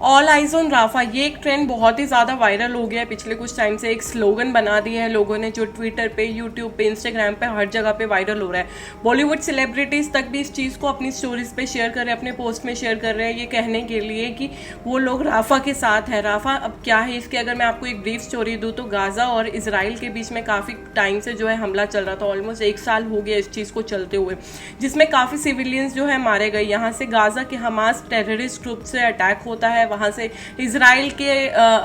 All eyes on Rafa, ये एक trend बहुत ही ज़्यादा वायरल हो गया है पिछले कुछ टाइम से। एक स्लोगन बना दिया है लोगों ने, जो ट्विटर पे, यूट्यूब पे, इंस्टाग्राम पे, हर जगह पे वायरल हो रहा है। बॉलीवुड सेलिब्रिटीज़ तक भी इस चीज़ को अपनी स्टोरीज पे शेयर कर रहे हैं, अपने पोस्ट में शेयर कर रहे हैं, ये कहने के लिए कि वो लोग राफा के साथ है। राफा अब क्या है इसकी अगर मैं आपको एक ब्रीफ स्टोरी दूँ तो गाज़ा और इसराइल के बीच में काफ़ी टाइम से जो है हमला चल रहा था। ऑलमोस्ट 1 साल हो गया इस चीज़ को चलते हुए, जिसमें काफ़ी सिविलियंस जो है मारे गए। यहाँ से गाज़ा के हमास टेररिस्ट ग्रुप से अटैक होता है, वहाँ से इसराइल के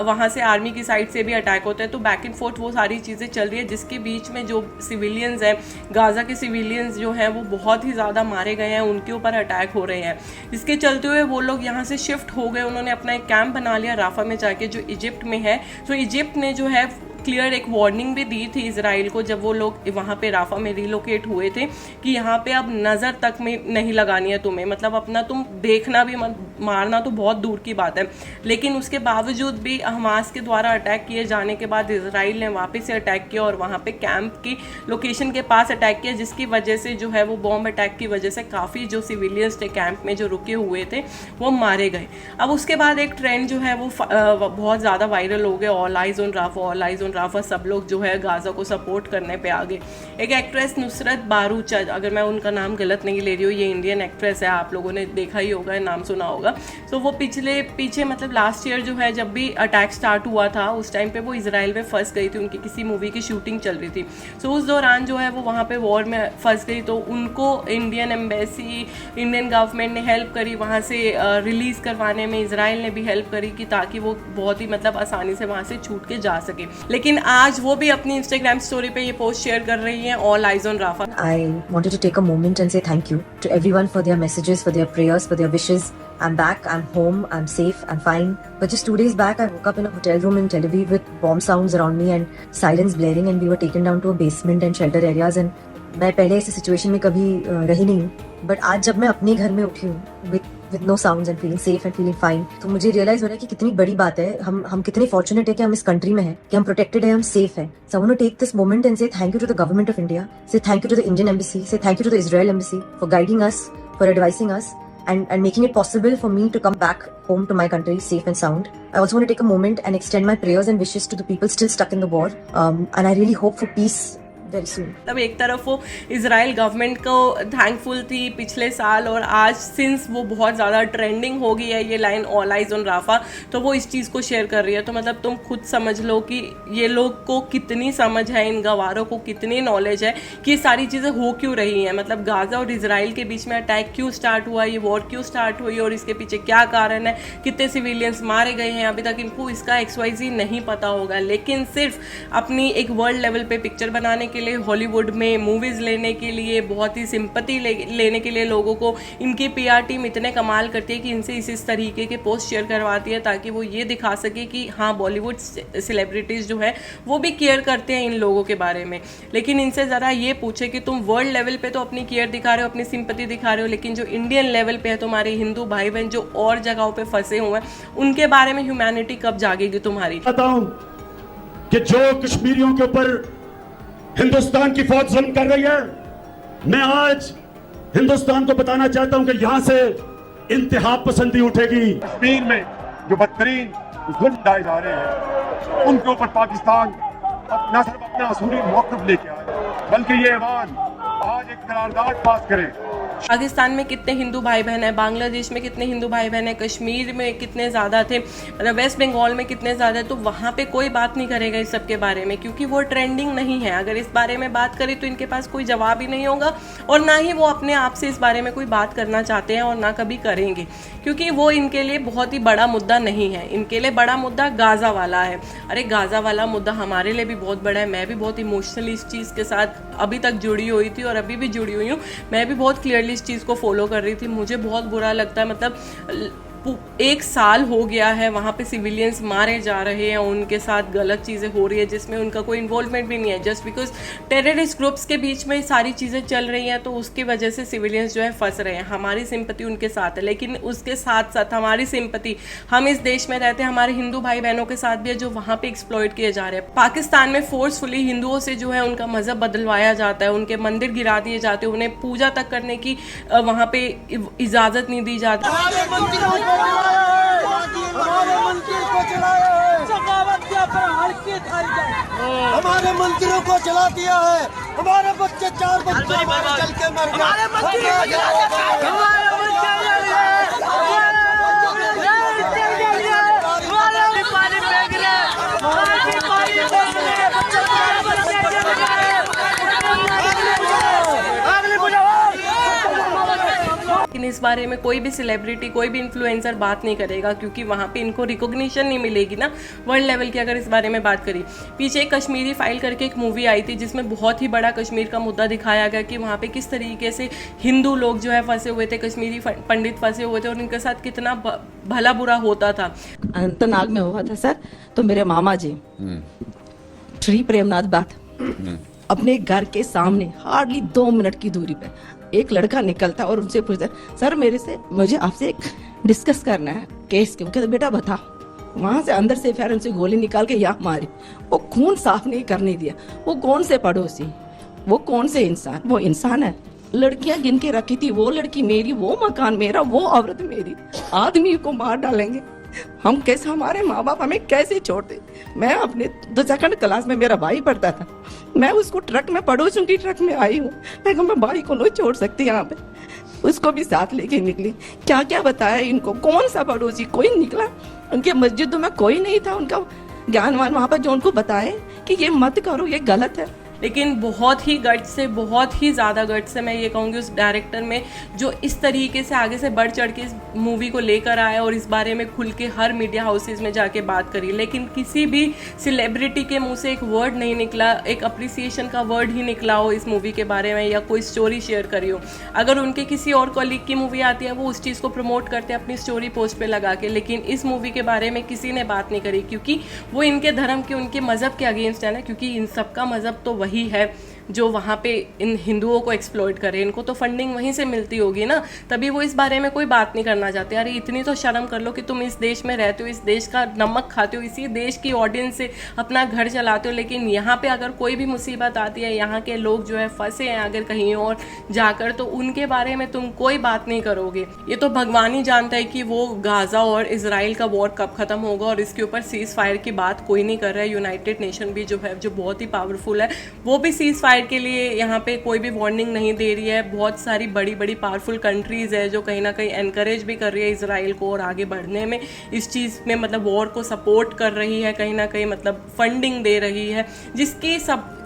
वहाँ से आर्मी की साइड से भी अटैक होता है। तो बैक एंड फोर्थ वो सारी चीज़ें चल रही है, जिसके बीच में जो सिविलियंस हैं, गाज़ा के सिविलियंस जो हैं वो बहुत ही ज़्यादा मारे गए हैं, उनके ऊपर अटैक हो रहे हैं। इसके चलते हुए वो लोग यहाँ से शिफ्ट हो गए, उन्होंने अपना एक कैंप बना लिया राफा में जाके, जो इजिप्ट में है। तो इजिप्ट ने जो है क्लियर एक वार्निंग भी दी थी इसराइल को जब वो लोग वहाँ पे राफा में रिलोकेट हुए थे कि यहाँ पे अब नज़र तक में नहीं लगानी है तुम्हें, मतलब अपना तुम देखना भी मत, मारना तो बहुत दूर की बात है। लेकिन उसके बावजूद भी हमास के द्वारा अटैक किए जाने के बाद इसराइल ने वापस से अटैक किया और वहाँ पे कैंप की लोकेशन के पास अटैक किया, जिसकी वजह से जो है वो बॉम्ब अटैक की वजह से काफ़ी जो सिविलियंस थे कैंप में जो रुके हुए थे वो मारे गए। अब उसके बाद एक ट्रेंड जो है वो बहुत ज़्यादा वायरल हो गया, all eyes on Rafah, all eyes on Rafah. सब लोग जो है गाज़ा को सपोर्ट करने पे आ गए। एक एक्ट्रेस नुसरत बारूचा, अगर मैं उनका नाम गलत नहीं ले रही हूँ, ये इंडियन एक्ट्रेस है, आप लोगों ने देखा ही होगा, नाम सुना होगा। तो वो पीछे मतलब लास्ट ईयर जो है जब भी अटैक स्टार्ट हुआ था उस टाइम पे वो इसराइल में फंस गई थी, उनकी किसी मूवी की शूटिंग चल रही थी। सो उस दौरान जो है वो वहाँ पे वॉर में फंस गई, तो उनको इंडियन एम्बेसी, इंडियन गवर्नमेंट ने हेल्प करी वहाँ से रिलीज़ करवाने में। इसराइल ने भी हेल्प करी कि ताकि वो बहुत ही मतलब आसानी से वहाँ से छूट के जा सके। लेकिन आज वो भी अपनी इंस्टाग्राम स्टोरी पे ये पोस्ट शेयर कर रही हैं, all eyes on Rafah. I wanted to take a moment and say thank you to everyone for their messages, for their prayers, for their wishes. I'm back, I'm home, I'm safe, I'm fine. But just 2 days back, I woke up in a hotel room in Tel Aviv with bomb sounds around me and sirens blaring, and we were taken down to a basement and shelter areas. And मैं पहले ऐसी situation में कभी रही नहीं हूँ, but आज जब मैं अपने घर में उठी हूँ with no sounds and feeling safe and feeling fine, तो मुझे रियलाइज हो रहा है कि कितनी बड़ी बात है, हम कितने फॉर्चुनेट है कि हम इस कंट्री में हैं, कि हम प्रोटेक्टेड है, हम सेफ है। So I want to take this moment and say thank you to the government of India, say thank you to the Indian embassy, say thank you to the Israel embassy for guiding us, for advising us, and making it possible for me to come back home to my country safe and sound. I also want to take a moment and extend my prayers and wishes to the people still stuck in the war, and I really hope for peace very soon. तब एक तरफ वो Israel government को thankful थी पिछले साल, और आज सिंस वो बहुत ज़्यादा ट्रेंडिंग हो गई है ये line all eyes on Rafah, तो वो इस चीज़ को शेयर कर रही है। तो मतलब तुम खुद समझ लो कि ये लोग को कितनी समझ है, इन गवारों को कितनी नॉलेज है कि ये सारी चीज़ें हो क्यों रही हैं। मतलब गाज़ा और इसराइल के बीच में अटैक क्यों स्टार्ट हुआ, ये वॉर क्यों स्टार्ट हुई और इसके पीछे क्या कारण है, कितने सिविलियंस मारे गए हैं, अभी तक इनको इसका XYZ नहीं पता होगा। लेकिन सिर्फ अपनी एक वर्ल्ड लेवल पे पिक्चर बनाने के लिए, हॉलीवुड में मूवीज लेने के लिए, बहुत ही सिंपैथी लेने के लिए लोगों को इनकी PR टीम इतने कमाल करती है कि इनसे इस तरीके के पोस्ट शेयर करवाती है, ताकि वो ये दिखा सके कि हाँ बॉलीवुड सेलिब्रिटीज़ जो है वो भी केयर करते हैं इन लोगों के बारे में। लेकिन इनसे ज़रा ये पूछे कि तुम वर्ल्ड लेवल पे तो अपनी केयर दिखा रहे हो, अपनी सिंपैथी दिखा रहे हो, लेकिन जो इंडियन लेवल पे है तुम्हारे हिंदू भाई बहन जो और जगहों पे फंसे हुए हैं, उनके बारे में ह्यूमैनिटी कब जागेगी तुम्हारी। बताऊं कि जो कश्मीरियों के ऊपर हिंदुस्तान की फौज जुल्म कर रही है, मैं आज हिंदुस्तान को बताना चाहता हूं कि यहां से इंतहा पसंदी उठेगी। कश्मीर में जो बदतरीन जुल्म ढाए जा रहे हैं उनके ऊपर पाकिस्तान न सिर्फ अपना असूली मौक़िफ़ लेके आए, बल्कि ये ऐवान आज एक करारदाद पास करे। पाकिस्तान में कितने हिंदू भाई बहन हैं, बांग्लादेश में कितने हिंदू भाई बहन हैं, कश्मीर में कितने ज़्यादा थे, मतलब वेस्ट बंगाल में कितने ज़्यादा, तो वहाँ पे कोई बात नहीं करेगा इस सब के बारे में, क्योंकि वो ट्रेंडिंग नहीं है। अगर इस बारे में बात करें तो इनके पास कोई जवाब ही नहीं होगा, और ना ही वो अपने आप से इस बारे में कोई बात करना चाहते हैं, और ना कभी करेंगे, क्योंकि वो इनके लिए बहुत ही बड़ा मुद्दा नहीं है। इनके लिए बड़ा मुद्दा गाज़ा वाला है। अरे गाज़ा वाला मुद्दा हमारे लिए भी बहुत बड़ा है। मैं भी बहुत इमोशनली इस चीज़ के साथ अभी तक जुड़ी हुई थी और अभी भी जुड़ी हुई हूँ। मैं भी बहुत क्लियरली इस चीज़ को फॉलो कर रही थी। मुझे बहुत बुरा लगता है, मतलब 1 साल हो गया है वहाँ पे सिविलियंस मारे जा रहे हैं, उनके साथ गलत चीज़ें हो रही है जिसमें उनका कोई इन्वॉल्वमेंट भी नहीं है, जस्ट बिकॉज टेररिस्ट ग्रुप्स के बीच में सारी चीज़ें चल रही हैं, तो उसकी वजह से सिविलियंस जो है फंस रहे हैं। हमारी सिंपैथी उनके साथ है, लेकिन उसके साथ साथ हमारी सिंपैथी हम इस देश में रहते हैं हमारे हिंदू भाई बहनों के साथ भी है, जो वहाँ पे एक्सप्लॉइट किए जा रहे हैं। पाकिस्तान में फोर्सफुली हिंदुओं से जो है उनका मजहब बदलवाया जाता है, उनके मंदिर गिरा दिए जाते हैं, उन्हें पूजा तक करने की वहाँ पे इजाज़त नहीं दी जाती। हमारे मंदिरों को जला दिया है, हमारे बच्चे 4 बच्चे हमारे जल के मर लेकिन इस बारे में कोई भी सेलिब्रिटी, कोई भी इन्फ्लुएंसर बात नहीं करेगा, क्योंकि वहाँ पे इनको रिकॉग्निशन नहीं मिलेगी ना वर्ल्ड लेवल की। अगर इस बारे में बात करी, पीछे एक कश्मीरी फाइल करके एक मूवी आई थी जिसमें बहुत ही बड़ा कश्मीर का मुद्दा दिखाया गया कि वहाँ पे किस तरीके से हिंदू लोग जो है फंसे हुए थे, कश्मीरी पंडित फंसे हुए थे और उनके साथ कितना भला बुरा होता था। अनंतनाग में हुआ था सर, तो मेरे मामा जी श्री प्रेमनाथ बात अपने घर के सामने हार्डली 2 मिनट की दूरी पे एक लड़का निकलता और उनसे पूछता, सर मुझे आपसे एक डिस्कस करना है केस के। कहते बेटा बता। वहां से अंदर से फिर उनसे गोली निकाल के यहाँ मारी, वो खून साफ नहीं करने दिया। वो कौन से पड़ोसी, वो कौन से इंसान, वो इंसान है। लड़कियां गिन के रखी थी, वो लड़की मेरी, वो मकान मेरा, वो औरत मेरी। आदमी को मार डालेंगे हम कैसे? हमारे माँ बाप हमें कैसे छोड़ते? मैं अपने 2nd क्लास में मेरा भाई पढ़ता था, मैं उसको ट्रक में, पड़ोसियों की ट्रक में आई हूँ। मैं भाई को नहीं छोड़ सकती यहाँ पे, उसको भी साथ लेके निकली। क्या क्या बताया इनको, कौन सा पड़ोसी, कोई निकला? उनके मस्जिदों में कोई नहीं था उनका ज्ञानवान वहाँ पर जो उनको बताए कि ये मत करो, ये गलत है। लेकिन बहुत ही गट से, बहुत ही ज़्यादा गट से मैं ये कहूँगी उस डायरेक्टर में, जो इस तरीके से आगे से बढ़ चढ़ के इस मूवी को लेकर आया और इस बारे में खुल के हर मीडिया हाउसेज में जाके बात करी। लेकिन किसी भी सेलिब्रिटी के मुंह से एक वर्ड नहीं निकला, एक अप्रिसिएशन का वर्ड ही निकला हो इस मूवी के बारे में, या कोई स्टोरी शेयर करी हो। अगर उनके किसी और कॉलीग की मूवी आती है, वो उस चीज़ को प्रमोट करते हैं अपनी स्टोरी पोस्ट पे लगा के, लेकिन इस मूवी के बारे में किसी ने बात नहीं करी, क्योंकि वो इनके धर्म के, उनके मज़हब के अगेंस्ट है ना। क्योंकि इन सबका मज़हब तो वही है जो वहाँ पे इन हिंदुओं को एक्सप्लॉइट करे। इनको तो फंडिंग वहीं से मिलती होगी ना, तभी वो इस बारे में कोई बात नहीं करना चाहते। अरे इतनी तो शर्म कर लो कि तुम इस देश में रहते हो, इस देश का नमक खाते हो, इसी देश की ऑडियंस से अपना घर चलाते हो, लेकिन यहाँ पे अगर कोई भी मुसीबत आती है, यहाँ के लोग जो है फंसे हैं अगर कहीं और जाकर, तो उनके बारे में तुम कोई बात नहीं करोगे। ये तो भगवान ही जानता है कि वो गाजा और इसराइल का वॉर कब खत्म होगा, और इसके ऊपर सीज फायर की बात कोई नहीं कर रहा है। यूनाइटेड नेशन भी जो है, जो बहुत ही पावरफुल है, वो भी सीज फायर के लिए यहाँ पे कोई भी वार्निंग नहीं दे रही है। बहुत सारी बड़ी बड़ी पावरफुल कंट्रीज है जो कहीं ना कहीं एनकरेज भी कर रही है इसराइल को और आगे बढ़ने में, इस चीज़ में मतलब वॉर को सपोर्ट कर रही है, कहीं ना कहीं मतलब फंडिंग दे रही है, जिसकी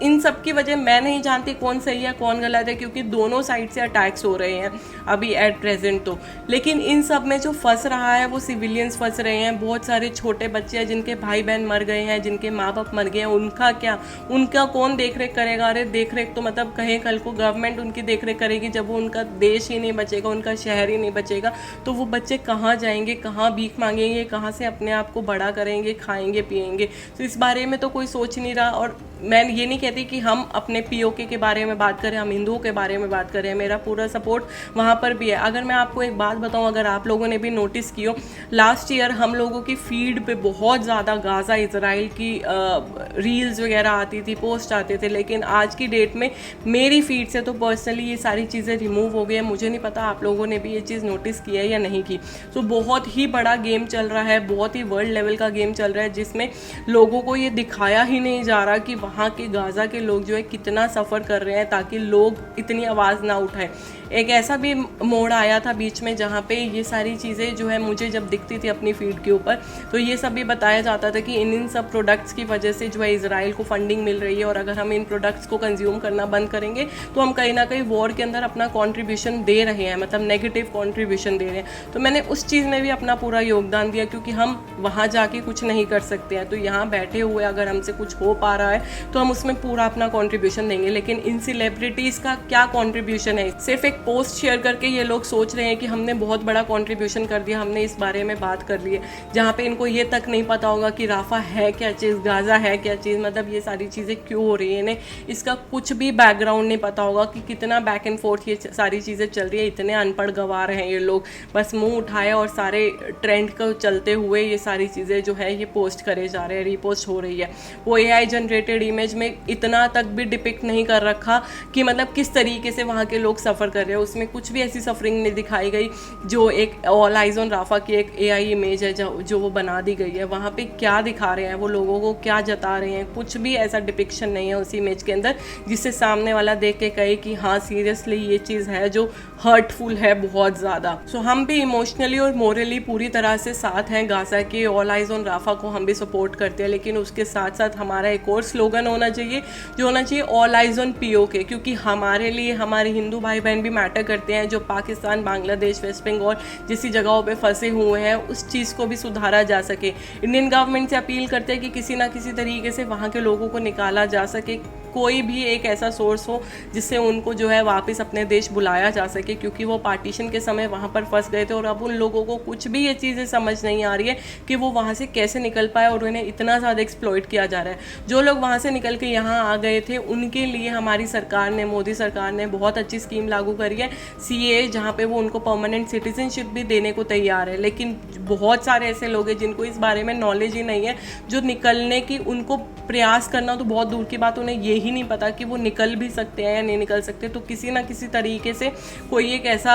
इन सब की वजह मैं नहीं जानती कौन सही है कौन गलत है, क्योंकि दोनों साइड से अटैक्स हो रहे हैं अभी एट प्रेजेंट तो। लेकिन इन सब में जो फंस रहा है वो सिविलियंस फंस रहे हैं। बहुत सारे छोटे बच्चे हैं जिनके भाई बहन मर गए हैं, जिनके माँ बाप मर गए हैं, उनका क्या, उनका कौन देख रेख करेगा? अरे देख रेख तो मतलब कहीं कल को गवर्नमेंट उनकी देख रेख करेगी, जब वो उनका देश ही नहीं बचेगा, उनका शहर ही नहीं बचेगा, तो वो बच्चे कहाँ जाएंगे, कहाँ भीख मांगेंगे, कहाँ से अपने आप को बड़ा करेंगे, खाएंगे पिएंगे? तो इस बारे में तो कोई सोच नहीं रहा। और मैं ये नहीं कहती कि हम अपने पीओके के बारे में बात करें, हम हिंदुओं के बारे में बात करें, मेरा पूरा सपोर्ट वहाँ पर भी है। अगर मैं आपको एक बात बताऊँ, अगर आप लोगों ने भी नोटिस की हो, लास्ट ईयर हम लोगों की फीड पे बहुत ज़्यादा गाज़ा इसराइल की रील्स वगैरह आती थी, पोस्ट आते थे, लेकिन आज की डेट में मेरी फीड से तो पर्सनली ये सारी चीज़ें रिमूव हो गई है। मुझे नहीं पता आप लोगों ने भी ये चीज़ नोटिस की है या नहीं की। तो बहुत ही बड़ा गेम चल रहा है, बहुत ही वर्ल्ड लेवल का गेम चल रहा है, जिसमें लोगों को ये दिखाया ही नहीं जा रहा कि वहाँ के गाज़ा के लोग जो है कितना सफ़र कर रहे हैं, ताकि लोग इतनी आवाज़ ना उठाएं। एक ऐसा भी मोड़ आया था बीच में जहाँ पे ये सारी चीज़ें जो है मुझे जब दिखती थी अपनी फीड के ऊपर, तो ये सब भी बताया जाता था कि इन सब प्रोडक्ट्स की वजह से जो है इजराइल को फंडिंग मिल रही है, और अगर हम इन प्रोडक्ट्स को कंज्यूम करना बंद करेंगे तो हम कहीं ना कहीं वॉर के अंदर अपना कंट्रीब्यूशन दे रहे हैं, मतलब नेगेटिव कंट्रीब्यूशन दे रहे हैं। तो मैंने उस चीज़ में भी अपना पूरा योगदान दिया, क्योंकि हम वहाँ जाके कुछ नहीं कर सकते हैं, तो यहाँ बैठे हुए अगर हमसे कुछ हो पा रहा है तो हम उसमें पूरा अपना कंट्रीब्यूशन देंगे। लेकिन इन सेलिब्रिटीज़ का क्या कंट्रीब्यूशन है? सिर्फ एक पोस्ट शेयर करके ये लोग सोच रहे हैं कि हमने बहुत बड़ा कंट्रीब्यूशन कर दिया, हमने इस बारे में बात कर ली है, जहाँ पे इनको ये तक नहीं पता होगा कि राफा है क्या चीज़, गाजा है क्या चीज़, मतलब ये सारी चीज़ें क्यों हो रही है, इन्हें इसका कुछ भी बैकग्राउंड नहीं पता होगा कि कितना बैक एंड फोर्थ ये सारी चीज़ें चल रही है। इतने अनपढ़ गवार हैं ये लोग, बस मुंह उठाए और सारे ट्रेंड को चलते हुए ये सारी चीज़ें जो है ये पोस्ट करे जा रहे हैं, रीपोस्ट हो रही है। वो AI जनरेटेड इमेज में इतना तक भी डिपिक्ट नहीं कर रखा कि मतलब किस तरीके से वहाँ के लोग सफ़र कर ट्रेलर है उसमें कुछ भी ऐसी सफरिंग नहीं दिखाई गई। जो एक ऑल आइज ऑन राफा की एक AI इमेज है जो वो बना दी गई है, वहाँ पे क्या दिखा रहे हैं वो लोगों को, क्या जता रहे हैं, कुछ भी ऐसा डिपिक्शन नहीं है उस इमेज के अंदर जिससे सामने वाला देख के कहे कि हाँ सीरियसली ये चीज़ है जो हर्टफुल है बहुत ज़्यादा। सो हम भी इमोशनली और मोरली पूरी तरह से साथ हैं गाजा के, ऑल आइज ऑन राफा को हम भी सपोर्ट करते हैं, लेकिन उसके साथ साथ हमारा एक और स्लोगन होना चाहिए जो होना चाहिए ऑल आइज ऑन POK, क्योंकि हमारे लिए हमारे हिंदू भाई बहन भी मैटर करते हैं जो पाकिस्तान, बांग्लादेश, वेस्ट बंगाल जैसी जगहों पे फंसे हुए हैं, उस चीज़ को भी सुधारा जा सके। इंडियन गवर्नमेंट से अपील करते हैं कि किसी ना किसी तरीके से वहाँ के लोगों को निकाला जा सके, कोई भी एक ऐसा सोर्स हो जिससे उनको जो है वापस अपने देश बुलाया जा सके, क्योंकि वो पार्टीशन के समय वहाँ पर फंस गए थे और अब उन लोगों को कुछ भी ये चीज़ें समझ नहीं आ रही है कि वो वहाँ से कैसे निकल पाए और उन्हें इतना ज़्यादा एक्सप्लॉइट किया जा रहा है। जो लोग वहाँ से निकल के यहाँ आ गए थे उनके लिए हमारी सरकार ने, मोदी सरकार ने बहुत अच्छी स्कीम लागू करी है CA, जहाँ पे वो उनको परमानेंट सिटीजनशिप भी देने को तैयार है। लेकिन बहुत सारे ऐसे लोग हैं जिनको इस बारे में नॉलेज ही नहीं है, जो निकलने की उनको प्रयास करना तो बहुत दूर की बात, उन्हें यही नहीं पता कि वो निकल भी सकते हैं या नहीं निकल सकते। तो किसी ना किसी तरीके से कोई एक ऐसा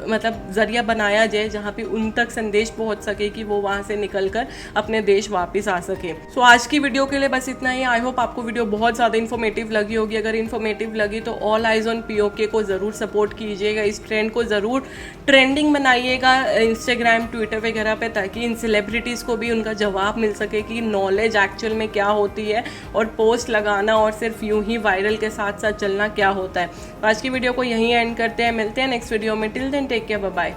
मतलब जरिया बनाया जाए जहाँ पे उन तक संदेश पहुँच सके कि वो वहाँ से निकल कर अपने देश वापस आ सके। सो आज की वीडियो के लिए बस इतना ही। आई होप आपको वीडियो बहुत ज़्यादा इन्फॉर्मेटिव लगी होगी। अगर इन्फॉर्मेटिव लगी तो ऑल आइज ऑन POK को ज़रूर सपोर्ट कीजिएगा, इस ट्रेंड को ज़रूर ट्रेंडिंग बनाइएगा इंस्टाग्राम, ट्विटर वगैरह पे, ताकि इन सेलिब्रिटीज़ को भी उनका जवाब मिल सके कि नॉलेज एक्चुअल में क्या होती है और पोस्ट लगाना और सिर्फ यूं ही वायरल के साथ साथ चलना क्या होता है। तो आज की वीडियो को यहीं एंड करते हैं, मिलते हैं नेक्स्ट वीडियो में। Till then take care, bye bye.